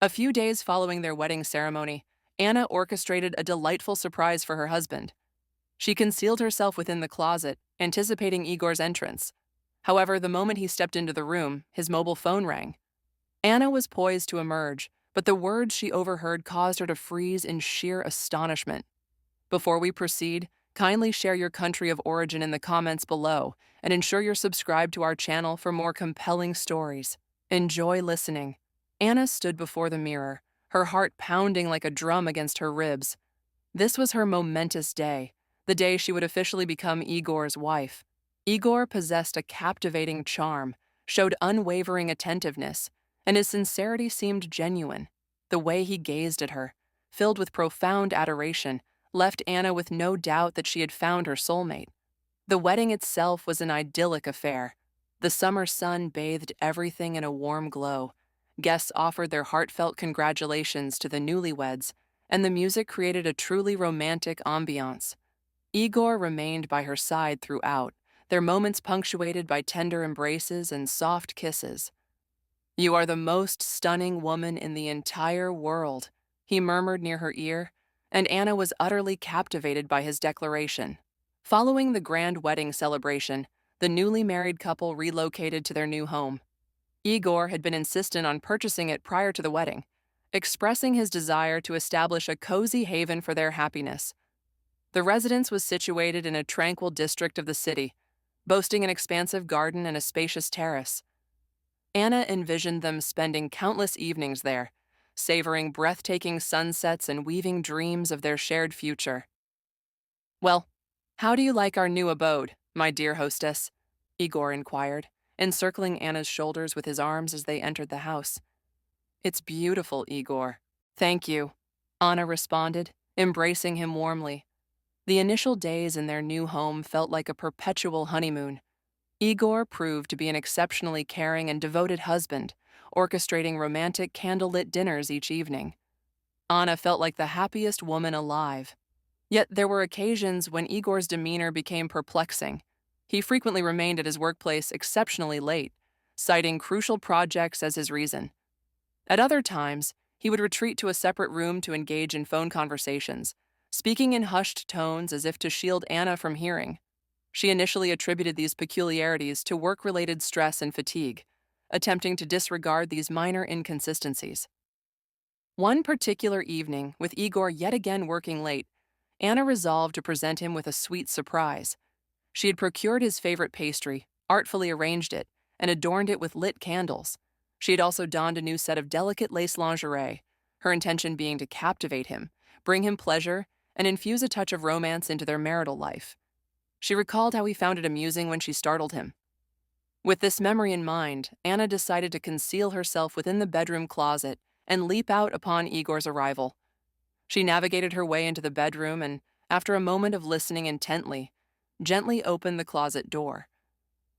A few days following their wedding ceremony, Anna orchestrated a delightful surprise for her husband. She concealed herself within the closet, anticipating Igor's entrance. However, the moment he stepped into the room, his mobile phone rang. Anna was poised to emerge, but the words she overheard caused her to freeze in sheer astonishment. Before we proceed, kindly share your country of origin in the comments below and ensure you're subscribed to our channel for more compelling stories. Enjoy listening. Anna stood before the mirror, her heart pounding like a drum against her ribs. This was her momentous day, the day she would officially become Igor's wife. Igor possessed a captivating charm, showed unwavering attentiveness, and his sincerity seemed genuine. The way he gazed at her, filled with profound adoration, left Anna with no doubt that she had found her soulmate. The wedding itself was an idyllic affair. The summer sun bathed everything in a warm glow. Guests offered their heartfelt congratulations to the newlyweds, and the music created a truly romantic ambiance. Igor remained by her side throughout, their moments punctuated by tender embraces and soft kisses. "You are the most stunning woman in the entire world," he murmured near her ear, and Anna was utterly captivated by his declaration. Following the grand wedding celebration, the newly married couple relocated to their new home. Igor had been insistent on purchasing it prior to the wedding, expressing his desire to establish a cozy haven for their happiness. The residence was situated in a tranquil district of the city, boasting an expansive garden and a spacious terrace. Anna envisioned them spending countless evenings there, savoring breathtaking sunsets and weaving dreams of their shared future. "Well, how do you like our new abode, my dear hostess?" Igor inquired, encircling Anna's shoulders with his arms as they entered the house. "It's beautiful, Igor." "Thank you," Anna responded, embracing him warmly. The initial days in their new home felt like a perpetual honeymoon. Igor proved to be an exceptionally caring and devoted husband, orchestrating romantic candlelit dinners each evening. Anna felt like the happiest woman alive. Yet there were occasions when Igor's demeanor became perplexing. He frequently remained at his workplace exceptionally late, citing crucial projects as his reason. At other times, he would retreat to a separate room to engage in phone conversations, speaking in hushed tones as if to shield Anna from hearing. She initially attributed these peculiarities to work-related stress and fatigue, attempting to disregard these minor inconsistencies. One particular evening, with Igor yet again working late, Anna resolved to present him with a sweet surprise. She had procured his favorite pastry, artfully arranged it, and adorned it with lit candles. She had also donned a new set of delicate lace lingerie, her intention being to captivate him, bring him pleasure, and infuse a touch of romance into their marital life. She recalled how he found it amusing when she startled him. With this memory in mind, Anna decided to conceal herself within the bedroom closet and leap out upon Igor's arrival. She navigated her way into the bedroom and, after a moment of listening intently, gently opened the closet door.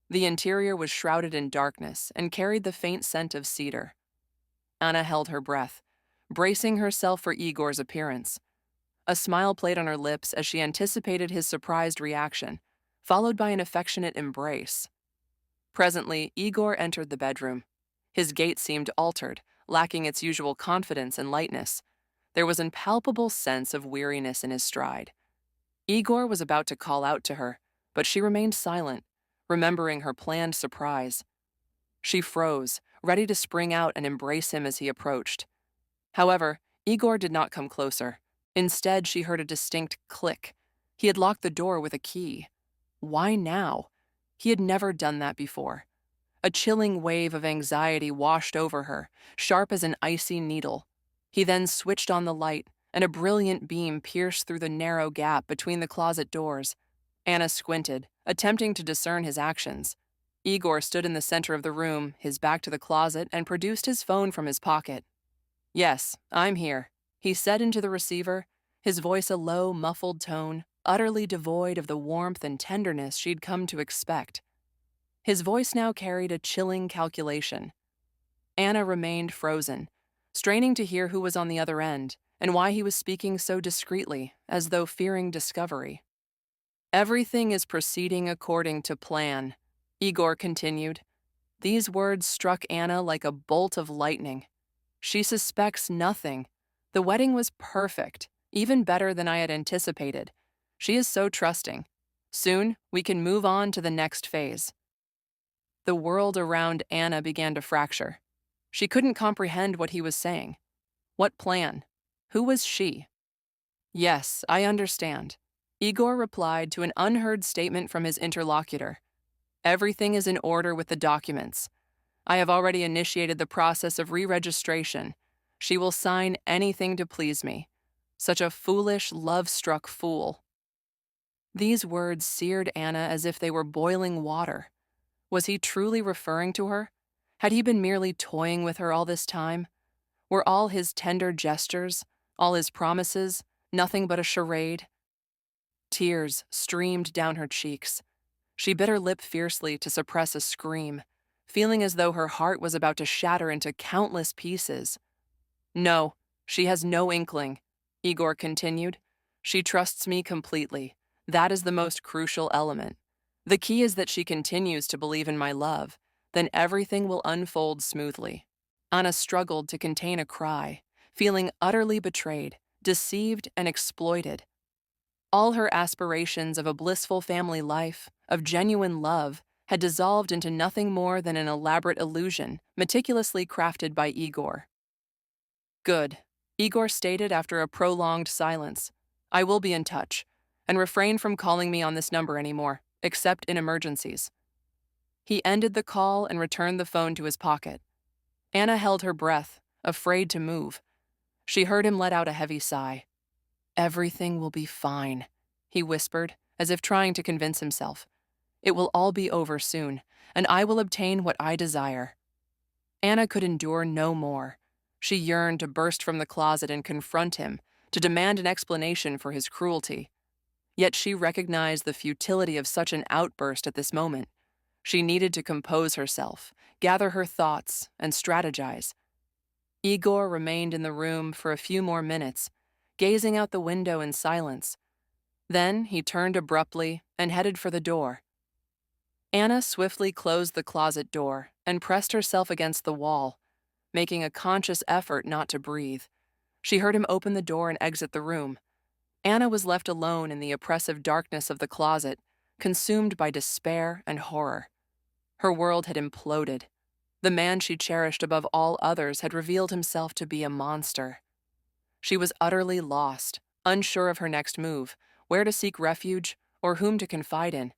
The interior was shrouded in darkness and carried the faint scent of cedar. Anna held her breath, bracing herself for Igor's appearance. A smile played on her lips as she anticipated his surprised reaction, followed by an affectionate embrace. Presently, Igor entered the bedroom. His gait seemed altered, lacking its usual confidence and lightness. There was an palpable sense of weariness in his stride. Igor was about to call out to her, but she remained silent, remembering her planned surprise. She froze, ready to spring out and embrace him as he approached. However, Igor did not come closer. Instead, she heard a distinct click. He had locked the door with a key. Why now? He had never done that before. A chilling wave of anxiety washed over her, sharp as an icy needle. He then switched on the light, and a brilliant beam pierced through the narrow gap between the closet doors. Anna squinted, attempting to discern his actions. Igor stood in the center of the room, his back to the closet, and produced his phone from his pocket. "Yes, I'm here," he said into the receiver, his voice a low, muffled tone, utterly devoid of the warmth and tenderness she'd come to expect. His voice now carried a chilling calculation. Anna remained frozen, straining to hear who was on the other end and why he was speaking so discreetly, as though fearing discovery. "Everything is proceeding according to plan," Igor continued. These words struck Anna like a bolt of lightning. She suspects nothing. The wedding was perfect, even better than I had anticipated. She is so trusting. Soon, we can move on to the next phase. The world around Anna began to fracture. She couldn't comprehend what he was saying. What plan? Who was she? Yes, I understand. Igor replied to an unheard statement from his interlocutor. Everything is in order with the documents. I have already initiated the process of re-registration. She will sign anything to please me. Such a foolish, love-struck fool. These words seared Anna as if they were boiling water. Was he truly referring to her? Had he been merely toying with her all this time? Were all his tender gestures, all his promises, nothing but a charade? Tears streamed down her cheeks. She bit her lip fiercely to suppress a scream, feeling as though her heart was about to shatter into countless pieces. No, she has no inkling, Igor continued. She trusts me completely. That is the most crucial element. The key is that she continues to believe in my love. Then everything will unfold smoothly. Anna struggled to contain a cry, feeling utterly betrayed, deceived, and exploited. All her aspirations of a blissful family life, of genuine love, had dissolved into nothing more than an elaborate illusion, meticulously crafted by Igor. Good, Igor stated after a prolonged silence. I will be in touch, and refrain from calling me on this number anymore, except in emergencies. He ended the call and returned the phone to his pocket. Anna held her breath, afraid to move. She heard him let out a heavy sigh. Everything will be fine, he whispered, as if trying to convince himself. It will all be over soon, and I will obtain what I desire. Anna could endure no more. She yearned to burst from the closet and confront him, to demand an explanation for his cruelty. Yet she recognized the futility of such an outburst at this moment. She needed to compose herself, gather her thoughts, and strategize. Igor remained in the room for a few more minutes, gazing out the window in silence. Then he turned abruptly and headed for the door. Anna swiftly closed the closet door and pressed herself against the wall, making a conscious effort not to breathe. She heard him open the door and exit the room. Anna was left alone in the oppressive darkness of the closet, consumed by despair and horror. Her world had imploded. The man she cherished above all others had revealed himself to be a monster. She was utterly lost, unsure of her next move, where to seek refuge, or whom to confide in.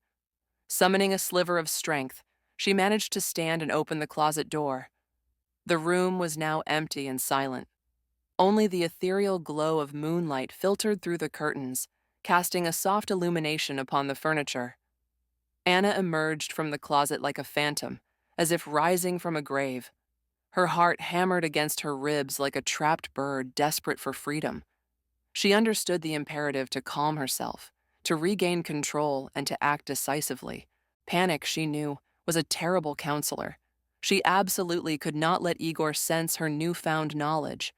Summoning a sliver of strength, she managed to stand and open the closet door. The room was now empty and silent. Only the ethereal glow of moonlight filtered through the curtains, casting a soft illumination upon the furniture. Anna emerged from the closet like a phantom, as if rising from a grave. Her heart hammered against her ribs like a trapped bird desperate for freedom. She understood the imperative to calm herself, to regain control, and to act decisively. Panic, she knew, was a terrible counselor. She absolutely could not let Igor sense her newfound knowledge.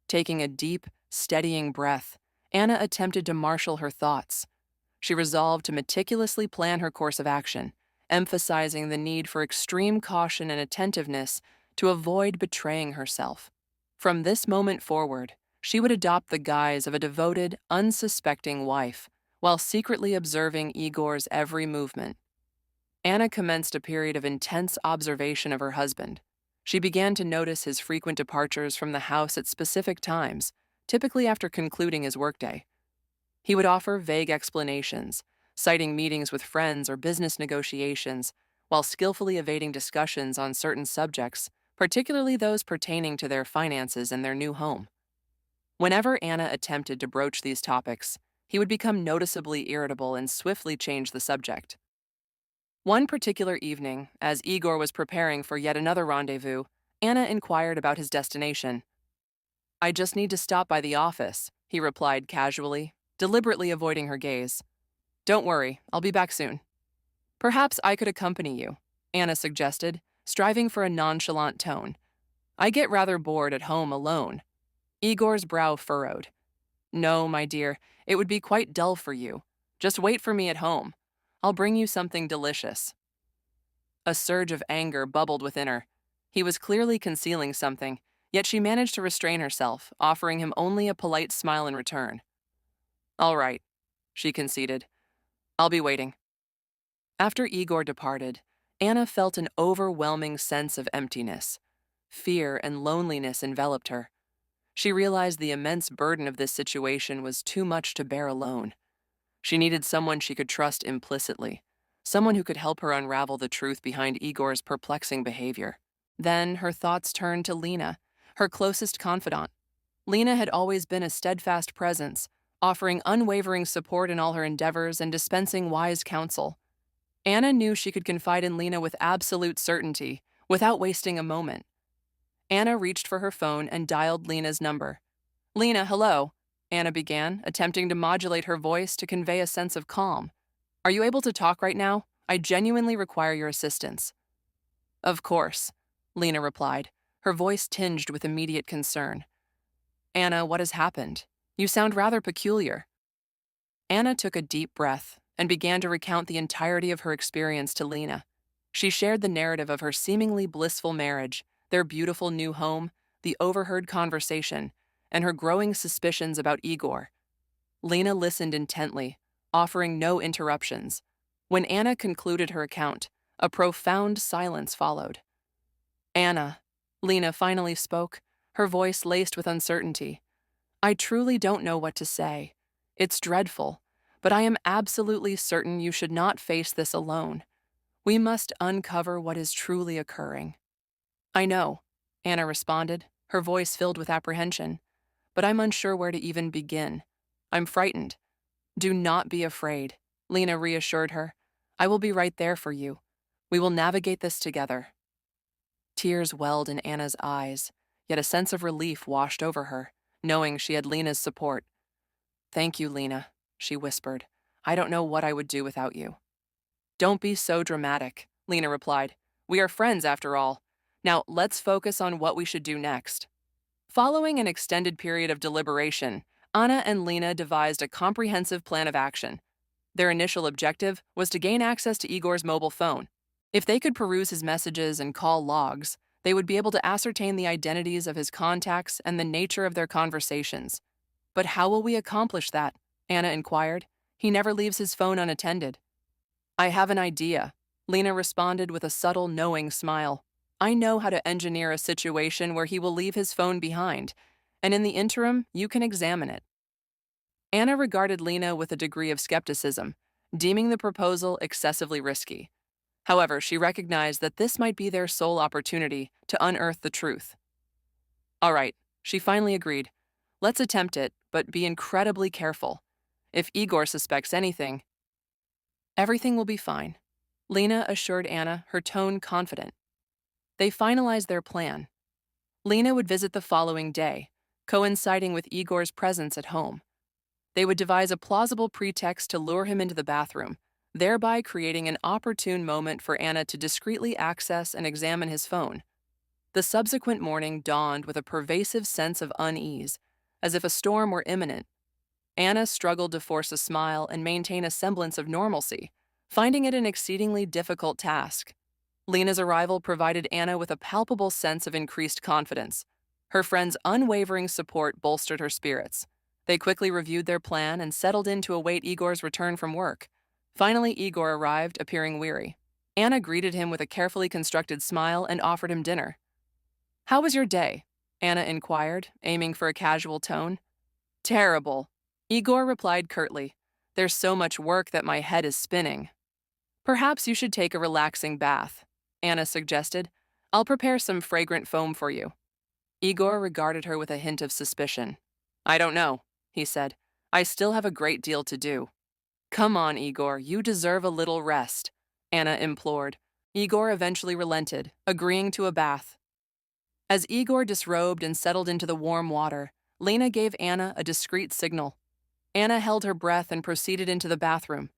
Taking a deep, steadying breath, Anna attempted to marshal her thoughts. She resolved to meticulously plan her course of action, emphasizing the need for extreme caution and attentiveness to avoid betraying herself. From this moment forward, she would adopt the guise of a devoted, unsuspecting wife, while secretly observing Igor's every movement. Anna commenced a period of intense observation of her husband. She began to notice his frequent departures from the house at specific times, typically after concluding his workday. He would offer vague explanations, citing meetings with friends or business negotiations, while skillfully evading discussions on certain subjects, particularly those pertaining to their finances and their new home. Whenever Anna attempted to broach these topics, he would become noticeably irritable and swiftly change the subject. One particular evening, as Igor was preparing for yet another rendezvous, Anna inquired about his destination. I just need to stop by the office, he replied casually, deliberately avoiding her gaze. Don't worry, I'll be back soon. Perhaps I could accompany you, Anna suggested, striving for a nonchalant tone. I get rather bored at home alone. Igor's brow furrowed. No, my dear, it would be quite dull for you. Just wait for me at home. I'll bring you something delicious. A surge of anger bubbled within her. He was clearly concealing something, Yet she managed to restrain herself, offering him only a polite smile in return. "All right," she conceded. "I'll be waiting." After Igor departed, Anna felt an overwhelming sense of emptiness. Fear and loneliness enveloped her. She realized the immense burden of this situation was too much to bear alone. She needed someone she could trust implicitly, someone who could help her unravel the truth behind Igor's perplexing behavior. Then her thoughts turned to Lena, her closest confidant. Lena had always been a steadfast presence, offering unwavering support in all her endeavors and dispensing wise counsel. Anna knew she could confide in Lena with absolute certainty, without wasting a moment. Anna reached for her phone and dialed Lena's number. "Lena, hello," Anna began, attempting to modulate her voice to convey a sense of calm. "Are you able to talk right now? I genuinely require your assistance." "Of course," Lena replied, her voice tinged with immediate concern. "Anna, what has happened? You sound rather peculiar." Anna took a deep breath and began to recount the entirety of her experience to Lena. She shared the narrative of her seemingly blissful marriage, their beautiful new home, the overheard conversation, and her growing suspicions about Igor. Lena listened intently, offering no interruptions. When Anna concluded her account, a profound silence followed. "Anna," Lena finally spoke, her voice laced with uncertainty. "I truly don't know what to say. It's dreadful, but I am absolutely certain you should not face this alone. We must uncover what is truly occurring." "I know," Anna responded, her voice filled with apprehension, "but I'm unsure where to even begin. I'm frightened." "Do not be afraid," Lena reassured her. "I will be right there for you. We will navigate this together." Tears welled in Anna's eyes, yet a sense of relief washed over her, knowing she had Lena's support. "Thank you, Lena," she whispered. "I don't know what I would do without you." "Don't be so dramatic," Lena replied. "We are friends after all. Now let's focus on what we should do next." Following an extended period of deliberation, Anna and Lena devised a comprehensive plan of action. Their initial objective was to gain access to Igor's mobile phone. If they could peruse his messages and call logs, they would be able to ascertain the identities of his contacts and the nature of their conversations. "But how will we accomplish that?" Anna inquired. "He never leaves his phone unattended." "I have an idea," Lena responded with a subtle, knowing smile. "I know how to engineer a situation where he will leave his phone behind, and in the interim, you can examine it." Anna regarded Lena with a degree of skepticism, deeming the proposal excessively risky. However, she recognized that this might be their sole opportunity to unearth the truth. "All right," she finally agreed. "Let's attempt it, but be incredibly careful. If Igor suspects anything—" "Everything will be fine," Lena assured Anna, her tone confident. They finalized their plan. Lena would visit the following day, coinciding with Igor's presence at home. They would devise a plausible pretext to lure him into the bathroom, thereby creating an opportune moment for Anna to discreetly access and examine his phone. The subsequent morning dawned with a pervasive sense of unease, as if a storm were imminent. Anna struggled to force a smile and maintain a semblance of normalcy, finding it an exceedingly difficult task. Lena's arrival provided Anna with a palpable sense of increased confidence. Her friend's unwavering support bolstered her spirits. They quickly reviewed their plan and settled in to await Igor's return from work. Finally, Igor arrived, appearing weary. Anna greeted him with a carefully constructed smile and offered him dinner. "How was your day?" Anna inquired, aiming for a casual tone. "Terrible," Igor replied curtly. "There's so much work that my head is spinning." "Perhaps you should take a relaxing bath," Anna suggested. "I'll prepare some fragrant foam for you." Igor regarded her with a hint of suspicion. "I don't know," he said. "I still have a great deal to do." "Come on, Igor, you deserve a little rest," Anna implored. Igor eventually relented, agreeing to a bath. As Igor disrobed and settled into the warm water, Lena gave Anna a discreet signal. Anna held her breath and proceeded into the bathroom.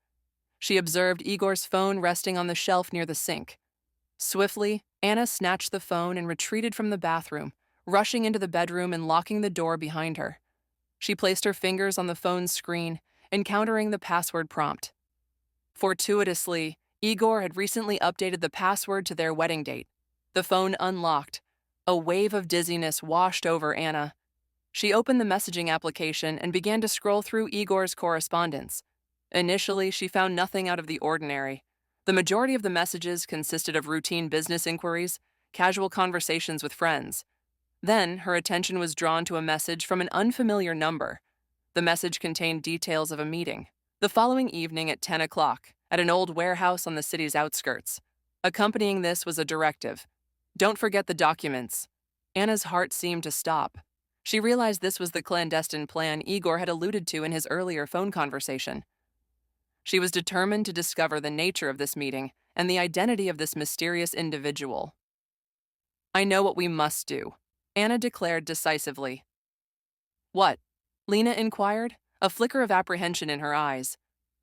She observed Igor's phone resting on the shelf near the sink. Swiftly, Anna snatched the phone and retreated from the bathroom, rushing into the bedroom and locking the door behind her. She placed her fingers on the phone's screen, encountering the password prompt. Fortuitously, Igor had recently updated the password to their wedding date. The phone unlocked. A wave of dizziness washed over Anna. She opened the messaging application and began to scroll through Igor's correspondence. Initially, she found nothing out of the ordinary. The majority of the messages consisted of routine business inquiries, casual conversations with friends. Then, her attention was drawn to a message from an unfamiliar number. The message contained details of a meeting. The following evening at 10 o'clock, at an old warehouse on the city's outskirts. Accompanying this was a directive. Don't forget the documents. Anna's heart seemed to stop. She realized this was the clandestine plan Igor had alluded to in his earlier phone conversation. She was determined to discover the nature of this meeting and the identity of this mysterious individual. I know what we must do, Anna declared decisively. What? Lena inquired, a flicker of apprehension in her eyes.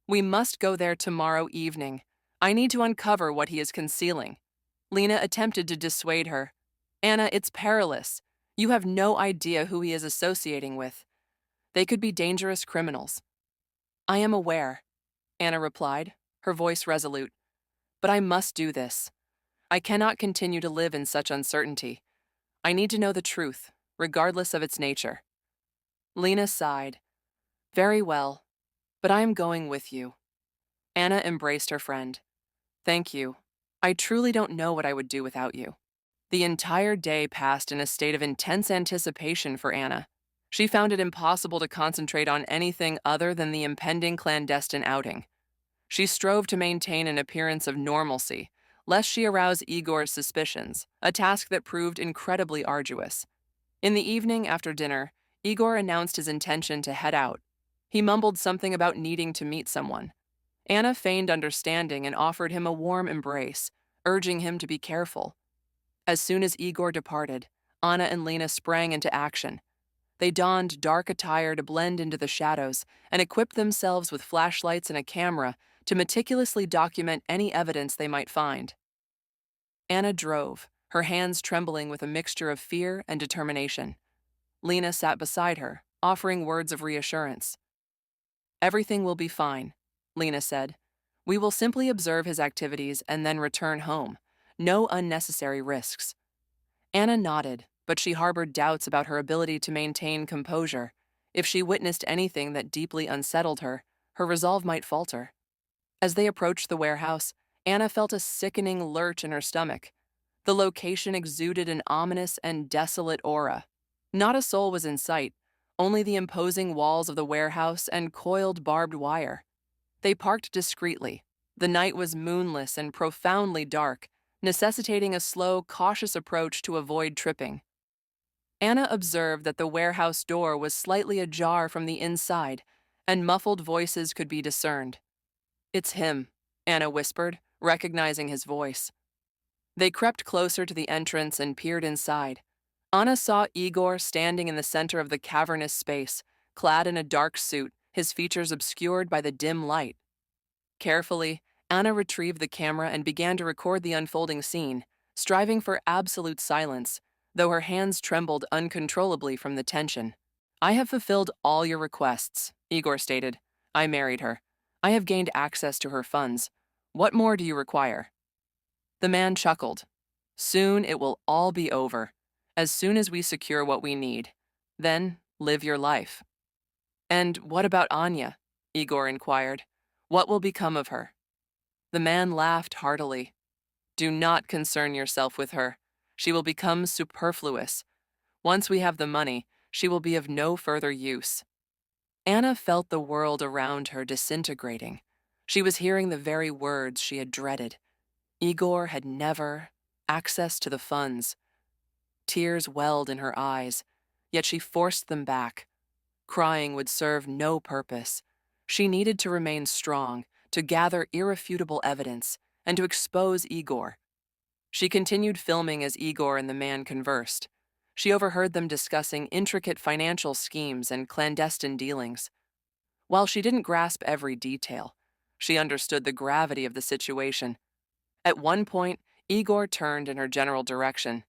We must go there tomorrow evening. I need to uncover what he is concealing. Lena attempted to dissuade her. Anna, it's perilous. You have no idea who he is associating with. They could be dangerous criminals. I am aware, Anna replied, her voice resolute. But I must do this. I cannot continue to live in such uncertainty. I need to know the truth, regardless of its nature. Lena sighed. Very well, but I am going with you. Anna embraced her friend. Thank you. I truly don't know what I would do without you. The entire day passed in a state of intense anticipation for Anna. She found it impossible to concentrate on anything other than the impending clandestine outing. She strove to maintain an appearance of normalcy, lest she arouse Igor's suspicions, a task that proved incredibly arduous. In the evening after dinner, Igor announced his intention to head out. He mumbled something about needing to meet someone. Anna feigned understanding and offered him a warm embrace, urging him to be careful. As soon as Igor departed, Anna and Lena sprang into action. They donned dark attire to blend into the shadows and equipped themselves with flashlights and a camera to meticulously document any evidence they might find. Anna drove, her hands trembling with a mixture of fear and determination. Lena sat beside her, offering words of reassurance. Everything will be fine, Lena said. We will simply observe his activities and then return home. No unnecessary risks. Anna nodded, but she harbored doubts about her ability to maintain composure. If she witnessed anything that deeply unsettled her, her resolve might falter. As they approached the warehouse, Anna felt a sickening lurch in her stomach. The location exuded an ominous and desolate aura. Not a soul was in sight, only the imposing walls of the warehouse and coiled barbed wire. They parked discreetly. The night was moonless and profoundly dark, necessitating a slow, cautious approach to avoid tripping. Anna observed that the warehouse door was slightly ajar from the inside, and muffled voices could be discerned. It's him, Anna whispered, recognizing his voice. They crept closer to the entrance and peered inside. Anna saw Igor standing in the center of the cavernous space, clad in a dark suit, his features obscured by the dim light. Carefully, Anna retrieved the camera and began to record the unfolding scene, striving for absolute silence, though her hands trembled uncontrollably from the tension. I have fulfilled all your requests, Igor stated. I married her. I have gained access to her funds. What more do you require? The man chuckled. Soon it will all be over. As soon as we secure what we need. Then live your life. And what about Anya? Igor inquired. What will become of her? The man laughed heartily. Do not concern yourself with her. She will become superfluous. Once we have the money, she will be of no further use. Anna felt the world around her disintegrating. She was hearing the very words she had dreaded. Igor had never access to the funds. Tears welled in her eyes, yet she forced them back. Crying would serve no purpose. She needed to remain strong, to gather irrefutable evidence, and to expose Igor. She continued filming as Igor and the man conversed. She overheard them discussing intricate financial schemes and clandestine dealings. While she didn't grasp every detail, she understood the gravity of the situation. At one point, Igor turned in her general direction.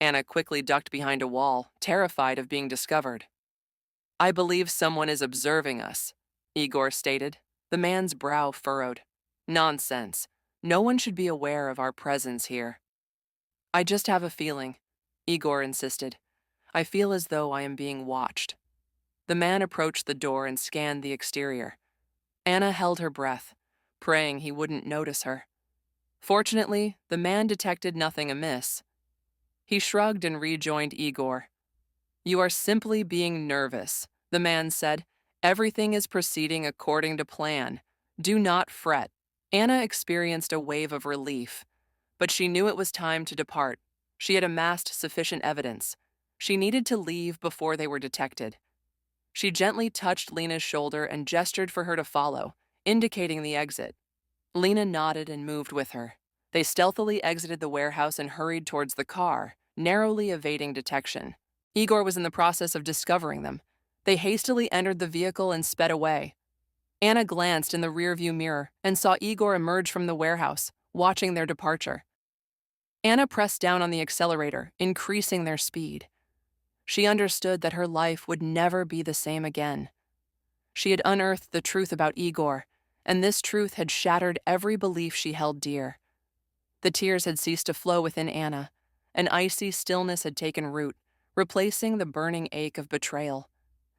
Anna quickly ducked behind a wall, terrified of being discovered. I believe someone is observing us, Igor stated. The man's brow furrowed. Nonsense. No one should be aware of our presence here. I just have a feeling. Igor insisted. I feel as though I am being watched. The man approached the door and scanned the exterior. Anna held her breath, praying he wouldn't notice her. Fortunately, the man detected nothing amiss. He shrugged and rejoined Igor. You are simply being nervous, the man said. Everything is proceeding according to plan. Do not fret. Anna experienced a wave of relief, but she knew it was time to depart. She had amassed sufficient evidence. She needed to leave before they were detected. She gently touched Lena's shoulder and gestured for her to follow, indicating the exit. Lena nodded and moved with her. They stealthily exited the warehouse and hurried towards the car, narrowly evading detection. Igor was in the process of discovering them. They hastily entered the vehicle and sped away. Anna glanced in the rearview mirror and saw Igor emerge from the warehouse, watching their departure. Anna pressed down on the accelerator, increasing their speed. She understood that her life would never be the same again. She had unearthed the truth about Igor, and this truth had shattered every belief she held dear. The tears had ceased to flow within Anna. An icy stillness had taken root, replacing the burning ache of betrayal.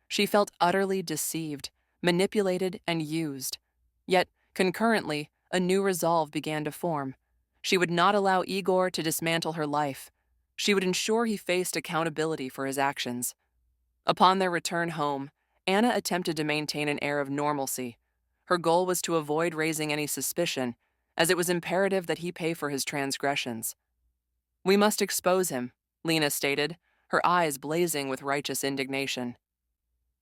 She felt utterly deceived, manipulated, and used. Yet, concurrently, a new resolve began to form. She would not allow Igor to dismantle her life. She would ensure he faced accountability for his actions. Upon their return home, Anna attempted to maintain an air of normalcy. Her goal was to avoid raising any suspicion, as it was imperative that he pay for his transgressions. We must expose him, Lena stated, her eyes blazing with righteous indignation.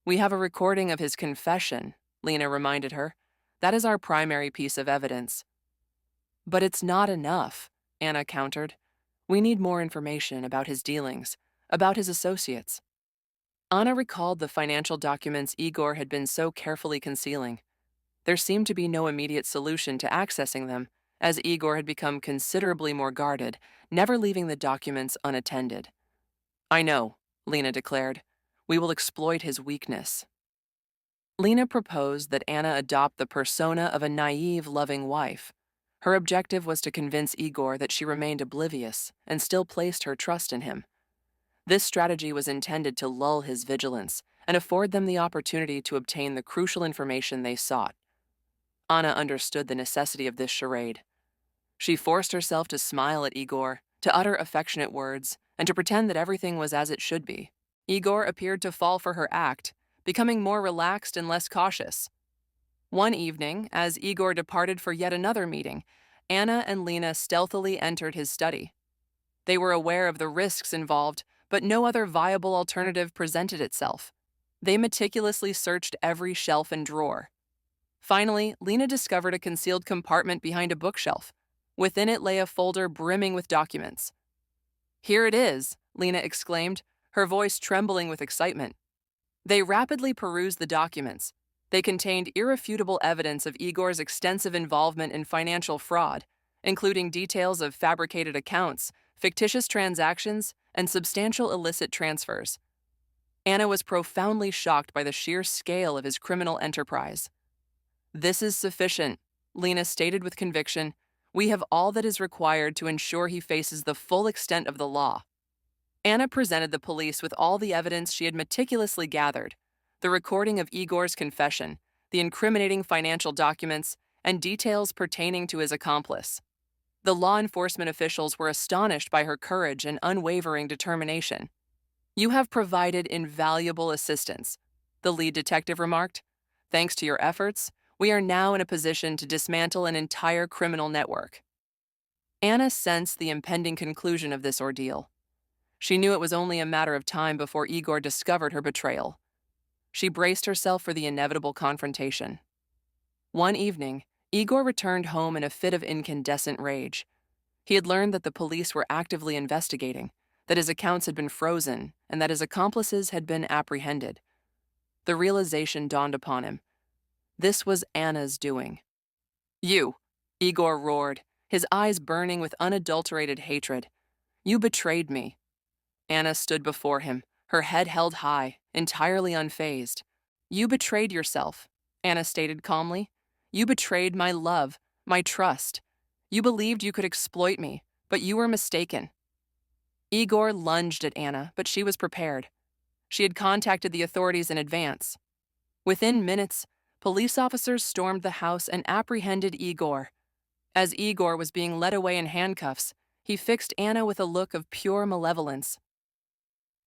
We have a recording of his confession, Lena reminded her. That is our primary piece of evidence. But it's not enough, Anna countered. We need more information about his dealings, about his associates. Anna recalled the financial documents Igor had been so carefully concealing. There seemed to be no immediate solution to accessing them, as Igor had become considerably more guarded, never leaving the documents unattended. I know, Lena declared. We will exploit his weakness. Lena proposed that Anna adopt the persona of a naive, loving wife. Her objective was to convince Igor that she remained oblivious and still placed her trust in him. This strategy was intended to lull his vigilance and afford them the opportunity to obtain the crucial information they sought. Anna understood the necessity of this charade. She forced herself to smile at Igor, to utter affectionate words, and to pretend that everything was as it should be. Igor appeared to fall for her act, becoming more relaxed and less cautious. One evening, as Igor departed for yet another meeting, Anna and Lena stealthily entered his study. They were aware of the risks involved, but no other viable alternative presented itself. They meticulously searched every shelf and drawer. Finally, Lena discovered a concealed compartment behind a bookshelf. Within it lay a folder brimming with documents. Here it is, Lena exclaimed, her voice trembling with excitement. They rapidly perused the documents. They contained irrefutable evidence of Igor's extensive involvement in financial fraud, including details of fabricated accounts, fictitious transactions, and substantial illicit transfers. Anna was profoundly shocked by the sheer scale of his criminal enterprise. This is sufficient, Lena stated with conviction. We have all that is required to ensure he faces the full extent of the law. Anna presented the police with all the evidence she had meticulously gathered, the recording of Igor's confession, the incriminating financial documents, and details pertaining to his accomplice. The law enforcement officials were astonished by her courage and unwavering determination. You have provided invaluable assistance, the lead detective remarked. Thanks to your efforts, we are now in a position to dismantle an entire criminal network. Anna sensed the impending conclusion of this ordeal. She knew it was only a matter of time before Igor discovered her betrayal. She braced herself for the inevitable confrontation. One evening, Igor returned home in a fit of incandescent rage. He had learned that the police were actively investigating, that his accounts had been frozen, and that his accomplices had been apprehended. The realization dawned upon him. This was Anna's doing. You, Igor roared, his eyes burning with unadulterated hatred. You betrayed me. Anna stood before him, her head held high, entirely unfazed. You betrayed yourself, Anna stated calmly. You betrayed my love, my trust. You believed you could exploit me, but you were mistaken. Igor lunged at Anna, but she was prepared. She had contacted the authorities in advance. Within minutes, police officers stormed the house and apprehended Igor. As Igor was being led away in handcuffs, he fixed Anna with a look of pure malevolence.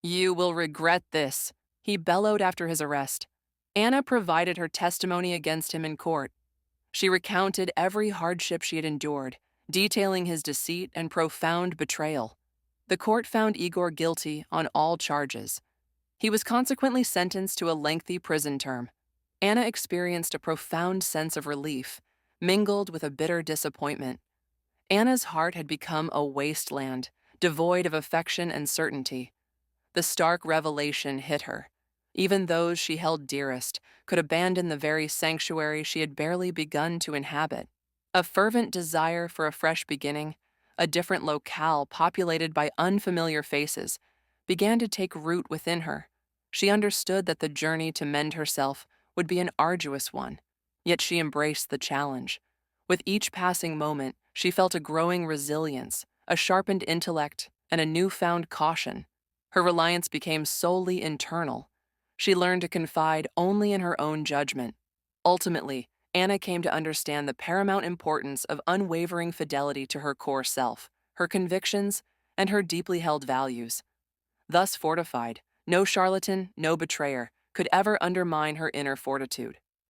"You will regret this," he bellowed after his arrest. Anna provided her testimony against him in court. She recounted every hardship she had endured, detailing his deceit and profound betrayal. The court found Igor guilty on all charges. He was consequently sentenced to a lengthy prison term. Anna experienced a profound sense of relief, mingled with a bitter disappointment. Anna's heart had become a wasteland, devoid of affection and certainty. The stark revelation hit her. Even those she held dearest could abandon the very sanctuary she had barely begun to inhabit. A fervent desire for a fresh beginning, a different locale populated by unfamiliar faces, began to take root within her. She understood that the journey to mend herself would be an arduous one, yet she embraced the challenge. With each passing moment, she felt a growing resilience, a sharpened intellect, and a newfound caution. Her reliance became solely internal. She learned to confide only in her own judgment. Ultimately, Anna came to understand the paramount importance of unwavering fidelity to her core self, her convictions, and her deeply held values. Thus fortified, no charlatan, no betrayer could ever undermine her inner fortitude.